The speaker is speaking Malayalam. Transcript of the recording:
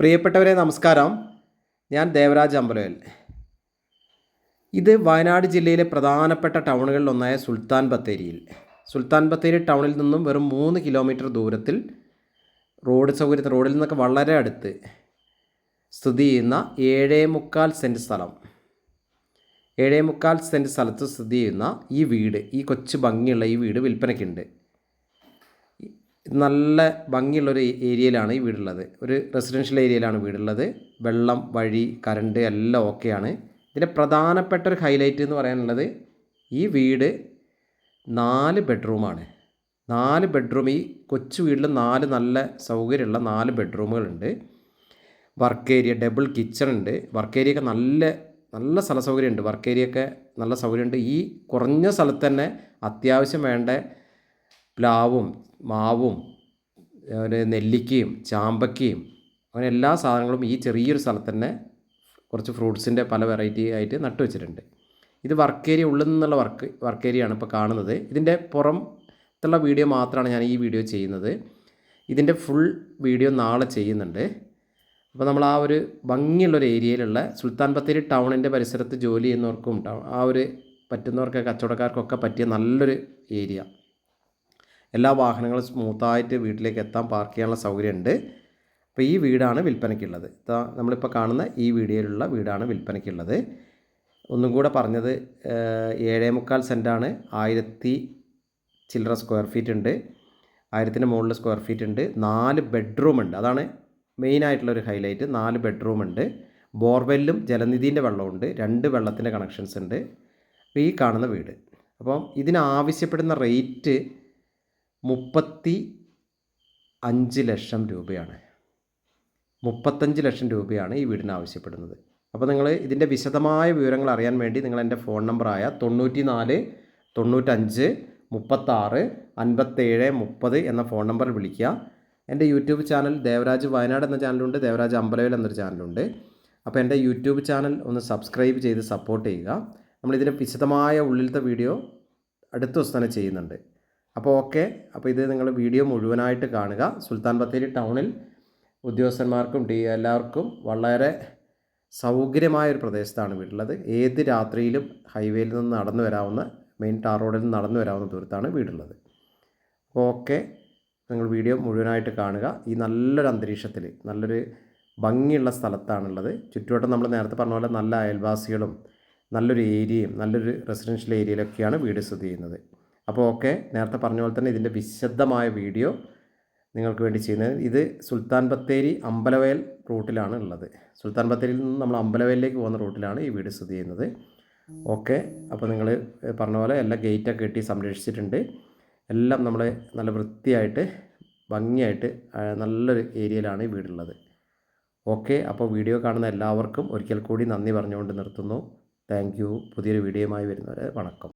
പ്രിയപ്പെട്ടവരെ നമസ്കാരം. ഞാൻ ദേവരാജ് അമ്പലവേൽ. ഇത് വയനാട് ജില്ലയിലെ പ്രധാനപ്പെട്ട ടൗണുകളിലൊന്നായ സുൽത്താൻ ബത്തേരി ടൗണിൽ നിന്നും വെറും 3 കിലോമീറ്റർ ദൂരത്തിൽ റോഡിൽ നിന്നൊക്കെ വളരെ അടുത്ത് സ്ഥിതി ചെയ്യുന്ന 7.25 സെൻറ്റ് സ്ഥലം. 7.25 സെൻറ്റ് സ്ഥലത്ത് സ്ഥിതി ചെയ്യുന്ന ഈ വീട്, ഈ കൊച്ചു ഭംഗിയുള്ള ഈ വീട് വിൽപ്പനയ്ക്കുണ്ട്. നല്ല ഭംഗിയുള്ളൊരു ഏരിയയിലാണ് ഈ വീടുള്ളത്. ഒരു റെസിഡൻഷ്യൽ ഏരിയയിലാണ് വീടുള്ളത്. വെള്ളം, വഴി, കറണ്ട് എല്ലാം ഓക്കെയാണ്. ഇതിൻ്റെ പ്രധാനപ്പെട്ട ഒരു ഹൈലൈറ്റ് എന്ന് പറയാനുള്ളത്, ഈ വീട് 4 ബെഡ്റൂമാണ്. 4 ബെഡ്റൂം. ഈ കൊച്ചു വീട്ടിൽ 4 നല്ല സൗകര്യമുള്ള 4 ബെഡ്റൂമുകളുണ്ട്. വർക്ക് ഏരിയ, ഡബിൾ കിച്ചൺ ഉണ്ട്. വർക്ക് ഏരിയയൊക്കെ നല്ല സ്ഥല സൗകര്യമുണ്ട്. വർക്ക് ഏരിയയൊക്കെ നല്ല സൗകര്യമുണ്ട്. ഈ കുറഞ്ഞ സ്ഥലത്ത് തന്നെ അത്യാവശ്യം വേണ്ട പ്ലാവും മാവും ഒരു നെല്ലിക്കയും ചാമ്പക്കയും അങ്ങനെ എല്ലാ സാധനങ്ങളും ഈ ചെറിയൊരു സ്ഥലത്ത് തന്നെ കുറച്ച് ഫ്രൂട്ട്സിൻ്റെ പല വെറൈറ്റി ആയിട്ട് നട്ടുവെച്ചിട്ടുണ്ട്. ഇത് വർക്ക് ഏരിയ ഉള്ളിൽ നിന്നുള്ള വർക്ക് ഏരിയയാണ് ഇപ്പോൾ കാണുന്നത്. ഇതിൻ്റെ പുറത്തുള്ള വീഡിയോ മാത്രമാണ് ഞാൻ ഈ വീഡിയോ ചെയ്യുന്നത്. ഇതിൻ്റെ ഫുൾ വീഡിയോ നാളെ ചെയ്യുന്നുണ്ട്. അപ്പോൾ നമ്മൾ ആ ഒരു ഭംഗിയുള്ളൊരു ഏരിയയിലുള്ള സുൽത്താൻ ബത്തേരി ടൗണിൻ്റെ പരിസരത്ത് ജോലി ചെയ്യുന്നവർക്കും ആ ഒരു പറ്റുന്നവർക്ക്, കച്ചവടക്കാർക്കൊക്കെ പറ്റിയ നല്ലൊരു ഏരിയ. എല്ലാ വാഹനങ്ങളും സ്മൂത്തായിട്ട് വീട്ടിലേക്ക് എത്താൻ, പാർക്ക് ചെയ്യാനുള്ള സൗകര്യമുണ്ട്. അപ്പോൾ ഈ വീടാണ് വിൽപ്പനയ്ക്കുള്ളത്. നമ്മളിപ്പോൾ കാണുന്ന ഈ വീഡിയോയിലുള്ള വീടാണ് വിൽപ്പനയ്ക്കുള്ളത്. ഒന്നും കൂടെ പറഞ്ഞത്, 7.25 സെൻറ്റാണ്. 1000 ചില്ലറ സ്ക്വയർ ഫീറ്റ് ഉണ്ട്. 1000-ന് മുകളിൽ സ്ക്വയർ ഫീറ്റ് ഉണ്ട്. 4 ബെഡ്റൂം ഉണ്ട്. അതാണ് മെയിനായിട്ടുള്ളൊരു ഹൈലൈറ്റ്. 4 ബെഡ്റൂം ഉണ്ട്. ബോർവെല്ലും ജലനിധീൻ്റെ വെള്ളമുണ്ട്. 2 വെള്ളത്തിൻ്റെ കണക്ഷൻസ് ഉണ്ട്. അപ്പോൾ ഈ കാണുന്ന വീട്. അപ്പം ഇതിനാവശ്യപ്പെടുന്ന റേറ്റ് 35 ലക്ഷം രൂപയാണ്. 35 ലക്ഷം രൂപയാണ് ഈ വീടിന് ആവശ്യപ്പെടുന്നത്. അപ്പോൾ നിങ്ങൾ ഇതിൻ്റെ വിശദമായ വിവരങ്ങൾ അറിയാൻ വേണ്ടി നിങ്ങൾ എൻ്റെ ഫോൺ നമ്പറായ 94 95 36 57 30 എന്ന ഫോൺ നമ്പറിൽ വിളിക്കുക. എൻ്റെ യൂട്യൂബ് ചാനൽ ദേവരാജ് വയനാട് എന്ന ചാനലുണ്ട്, ദേവരാജ് അമ്പലവേൽ എന്നൊരു ചാനലുണ്ട്. അപ്പോൾ എൻ്റെ യൂട്യൂബ് ചാനൽ ഒന്ന് സബ്സ്ക്രൈബ് ചെയ്ത് സപ്പോർട്ട് ചെയ്യുക. നമ്മളിതിൻ്റെ വിശദമായ ഉള്ളിലത്തെ വീഡിയോ അടുത്ത ദിവസം തന്നെ ചെയ്യുന്നുണ്ട്. അപ്പോൾ ഓക്കെ. അപ്പോൾ ഇത് നിങ്ങൾ വീഡിയോ മുഴുവനായിട്ട് കാണുക. സുൽത്താൻ ബത്തേരി ടൗണിൽ ഉദ്യോഗസ്ഥന്മാർക്കും എല്ലാവർക്കും വളരെ സൗകര്യമായൊരു പ്രദേശത്താണ് വീടുള്ളത്. ഏത് രാത്രിയിലും ഹൈവേയിൽ നിന്ന് നടന്നു വരാവുന്ന, മെയിൻ ടാർ റോഡിൽ നിന്ന് നടന്നു വരാവുന്ന ദൂരത്താണ് വീടുള്ളത്. അപ്പോൾ ഓക്കെ, നിങ്ങൾ വീഡിയോ മുഴുവനായിട്ട് കാണുക. ഈ നല്ലൊരു അന്തരീക്ഷത്തിൽ, നല്ലൊരു ഭംഗിയുള്ള സ്ഥലത്താണുള്ളത്. ചുറ്റുവട്ടം നമ്മൾ നേരത്തെ പറഞ്ഞ പോലെ നല്ല അയൽവാസികളും നല്ലൊരു ഏരിയയും നല്ലൊരു റെസിഡൻഷ്യൽ ഏരിയയിലൊക്കെയാണ് വീട് സ്ഥിതി ചെയ്യുന്നത്. അപ്പോൾ ഓക്കെ, നേരത്തെ പറഞ്ഞ പോലെ തന്നെ ഇതിൻ്റെ വിശദമായ വീഡിയോ നിങ്ങൾക്ക് വേണ്ടി ചെയ്യുന്നത്. ഇത് സുൽത്താൻ ബത്തേരി അമ്പലവയൽ റൂട്ടിലാണ് ഉള്ളത്. സുൽത്താൻ ബത്തേരിയിൽ നിന്ന് നമ്മൾ അമ്പലവയലിലേക്ക് പോകുന്ന റൂട്ടിലാണ് ഈ വീട് സ്ഥിതി ചെയ്യുന്നത്. ഓക്കെ, അപ്പോൾ നിങ്ങൾ പറഞ്ഞ പോലെ എല്ലാ ഗേറ്റൊക്കെ കെട്ടി സംരക്ഷിച്ചിട്ടുണ്ട്. എല്ലാം നമ്മൾ നല്ല വൃത്തിയായിട്ട് ഭംഗിയായിട്ട് നല്ലൊരു ഏരിയയിലാണ് ഈ വീടുള്ളത്. ഓക്കെ, അപ്പോൾ വീഡിയോ കാണുന്ന എല്ലാവർക്കും ഒരിക്കൽ കൂടി നന്ദി പറഞ്ഞുകൊണ്ട് നിർത്തുന്നു. Thank you. പുതിയൊരു വീഡിയോയുമായി വരുന്നവരെ വണക്കം.